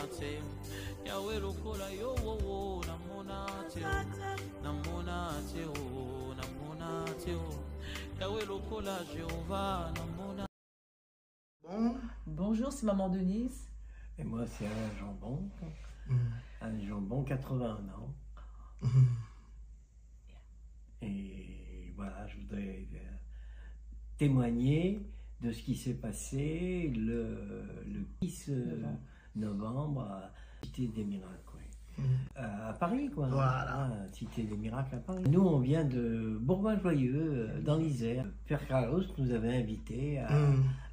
te Yawe lokola yo wo namona te Yawe lokola Jéhovah namona. Bon. Bonjour, c'est Maman Denise. Et moi, c'est Alain Jambon. Alain Jambon, 81 ans. Et voilà, je voudrais témoigner de ce qui s'est passé le 10 novembre à Cité des Miracles. À Paris, quoi. Voilà. Cité des Miracles à Paris. Nous, on vient de Bourgoin-Joyeux, dans l'Isère. Père Carlos nous avait invités à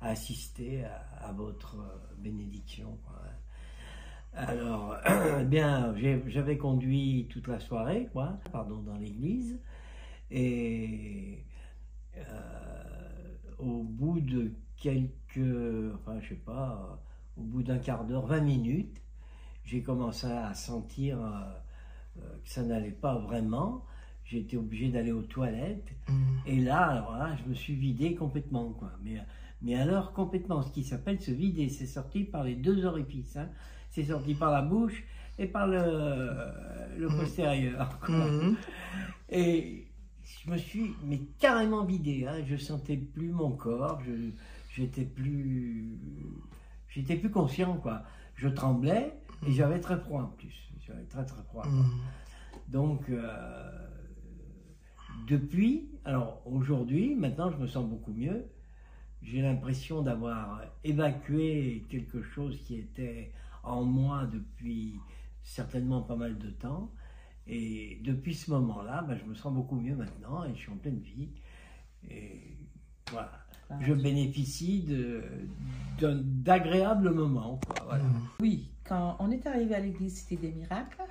assister à votre bénédiction, quoi. Alors, eh bien, j'avais conduit toute la soirée, quoi, dans l'église. Et au bout de je sais pas, au bout d'un quart d'heure, 20 minutes, j'ai commencé à sentir que ça n'allait pas vraiment. J'ai été obligé d'aller aux toilettes. Et là, alors là, je me suis vidé complètement, quoi. Mais alors, complètement, ce qui s'appelle se vider, c'est sorti par les deux orifices. Hein. C'est sorti par la bouche et par le postérieur, quoi. Et je me suis carrément vidé. Hein. Je sentais plus mon corps. J'étais plus conscient, quoi. Je tremblais et j'avais très froid en plus. J'avais très froid. Donc, depuis, alors aujourd'hui, maintenant je me sens beaucoup mieux. J'ai l'impression d'avoir évacué quelque chose qui était en moi depuis certainement pas mal de temps. Et depuis ce moment-là, je me sens beaucoup mieux maintenant et je suis en pleine vie. Et voilà. Je bénéficie d'agréables moments, quoi. Voilà. Oui, quand on est arrivé à l'église Cité des Miracles,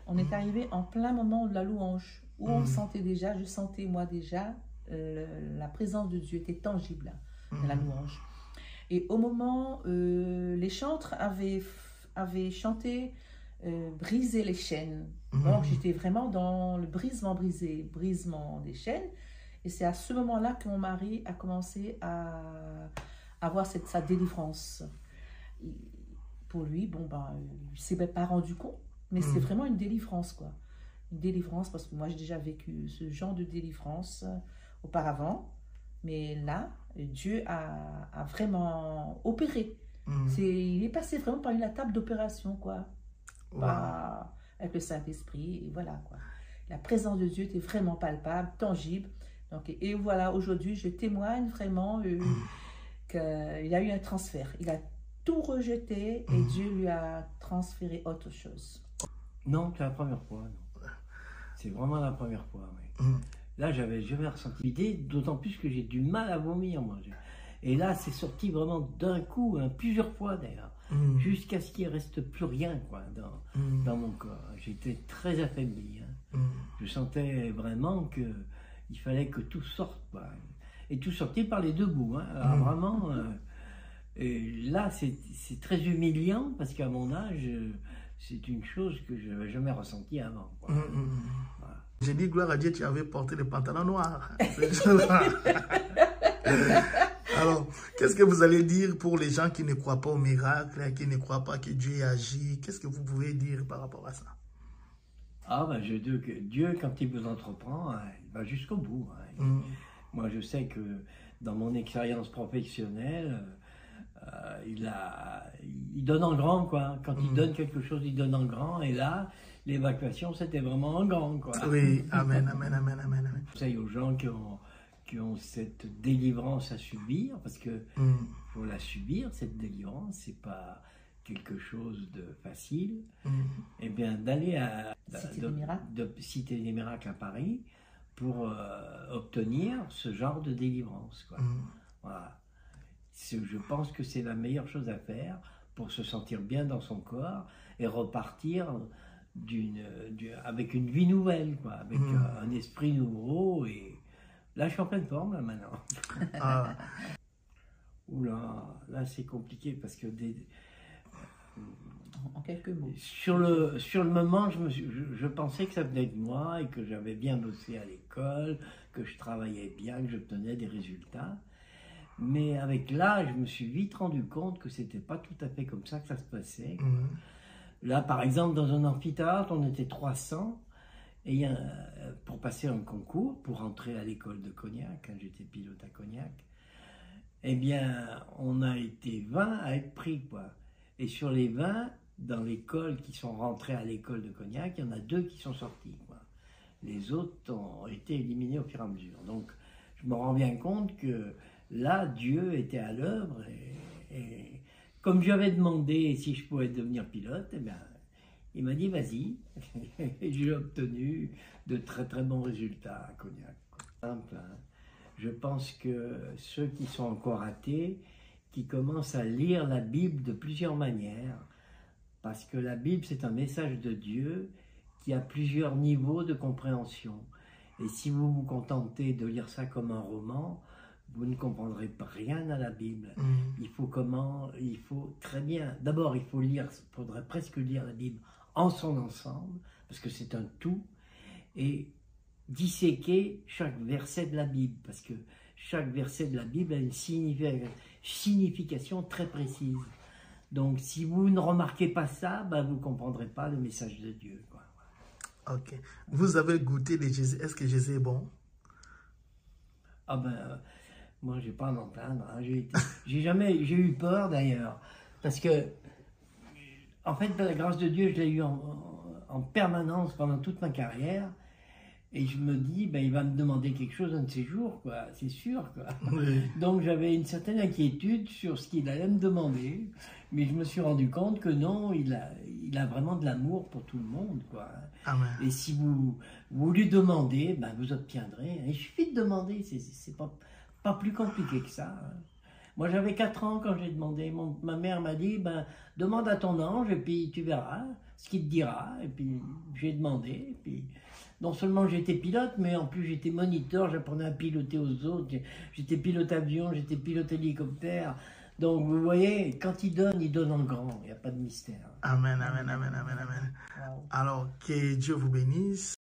on est arrivé en plein moment de la louange, où on sentait déjà, je sentais moi déjà, la présence de Dieu était tangible dans la louange. Et au moment, les chantres avaient chanté briser les chaînes. Donc j'étais vraiment dans le brisement des chaînes. Et c'est à ce moment-là que mon mari a commencé à avoir sa délivrance. Pour lui, il ne s'est pas rendu compte, mais c'est vraiment une délivrance, quoi. Une délivrance, parce que moi, j'ai déjà vécu ce genre de délivrance auparavant. Mais là, Dieu a vraiment opéré. Il est passé vraiment par une table d'opération, quoi. Avec le Saint-Esprit, et voilà, quoi. La présence de Dieu était vraiment palpable, tangible. Donc, et voilà, aujourd'hui, je témoigne vraiment qu'il a eu un transfert. Il a tout rejeté et Dieu lui a transféré autre chose. Non, c'est la première fois. C'est vraiment la première fois, oui. Là, j'avais jamais ressenti l'idée, d'autant plus que j'ai du mal à vomir, moi. Et là, c'est sorti vraiment d'un coup, hein, plusieurs fois d'ailleurs, jusqu'à ce qu'il ne reste plus rien, quoi, dans mon corps. J'étais très affaibli. Hein. Je sentais vraiment qu'il fallait que tout sorte, quoi. Et tout sortait par les deux bouts. Hein. Alors, vraiment, et là, c'est très humiliant, parce qu'à mon âge, c'est une chose que je n'avais jamais ressentie avant, quoi. Voilà. J'ai dit, gloire à Dieu, tu avais porté le pantalon noir. Alors, qu'est-ce que vous allez dire pour les gens qui ne croient pas au miracle, qui ne croient pas que Dieu agit? Qu'est-ce que vous pouvez dire par rapport à ça? Ah, je dis que Dieu, quand il vous entreprend, il va jusqu'au bout. Hein. Moi, je sais que dans mon expérience professionnelle, il donne en grand, quoi. Quand il donne quelque chose, il donne en grand. Et là, l'évacuation, c'était vraiment en grand, quoi. Oui, amen, amen, amen, amen, amen. Je conseille aux gens qui ont cette délivrance à subir, parce que faut la subir, cette délivrance, c'est pas quelque chose de facile. Et bien, d'aller à Cité des Miracles à Paris pour obtenir ce genre de délivrance, quoi. Voilà. Je pense que c'est la meilleure chose à faire pour se sentir bien dans son corps et repartir avec une vie nouvelle, quoi, avec un esprit nouveau. Et là, je suis en pleine forme, là, maintenant. Oula, là, c'est compliqué parce que En quelques mots. Sur le moment, je pensais que ça venait de moi et que j'avais bien bossé à l'école, que je travaillais bien, que j'obtenais des résultats. Mais avec l'âge, je me suis vite rendu compte que c'était pas tout à fait comme ça que ça se passait. Là, par exemple, dans un amphithéâtre, on était 300 et pour passer un concours, pour entrer à l'école de Cognac, quand j'étais pilote à Cognac, eh bien, on a été 20 à être pris, quoi. Et sur les 20, dans l'école qui sont rentrés à l'école de Cognac, il y en a 2 qui sont sortis, quoi. Les autres ont été éliminés au fur et à mesure. Donc, je me rends bien compte que là, Dieu était à l'œuvre et comme j'avais demandé si je pouvais devenir pilote, eh bien, il m'a dit vas-y. Et j'ai obtenu de très très bons résultats à Cognac. Simple, hein. Je pense que ceux qui sont encore athées, qui commencent à lire la Bible de plusieurs manières, parce que la Bible c'est un message de Dieu qui a plusieurs niveaux de compréhension. Et si vous vous contentez de lire ça comme un roman, vous ne comprendrez rien à la Bible. Il faut très bien, d'abord il faudrait presque lire la Bible en son ensemble, parce que c'est un tout, et disséquer chaque verset de la Bible, parce que chaque verset de la Bible a une signification très précise. Donc si vous ne remarquez pas ça, ben, vous ne comprendrez pas le message de Dieu, quoi. Ok. Vous avez goûté les Jésus. Est-ce que Jésus est bon? Ah ben, moi, je n'ai pas à m'en plaindre. Hein. J'ai eu peur d'ailleurs. Parce que, en fait, la grâce de Dieu, je l'ai eu en permanence pendant toute ma carrière. Et je me dis, ben, il va me demander quelque chose un de ces jours, quoi. C'est sûr, quoi. Oui. Donc, j'avais une certaine inquiétude sur ce qu'il allait me demander. Mais je me suis rendu compte que non, il a vraiment de l'amour pour tout le monde, quoi. Amen. Et si vous lui demandez, ben, vous obtiendrez. Il suffit de demander, c'est pas plus compliqué que ça. Moi, j'avais 4 ans quand j'ai demandé. Ma mère m'a dit, ben, demande à ton ange et puis tu verras ce qu'il te dira. Et puis, j'ai demandé. Et puis, non seulement j'étais pilote, mais en plus j'étais moniteur, j'apprenais à piloter aux autres. J'étais pilote avion, j'étais pilote hélicoptère. Donc, vous voyez, quand il donne en grand. Il n'y a pas de mystère. Amen, amen, amen, amen, amen. Alors, que Dieu vous bénisse.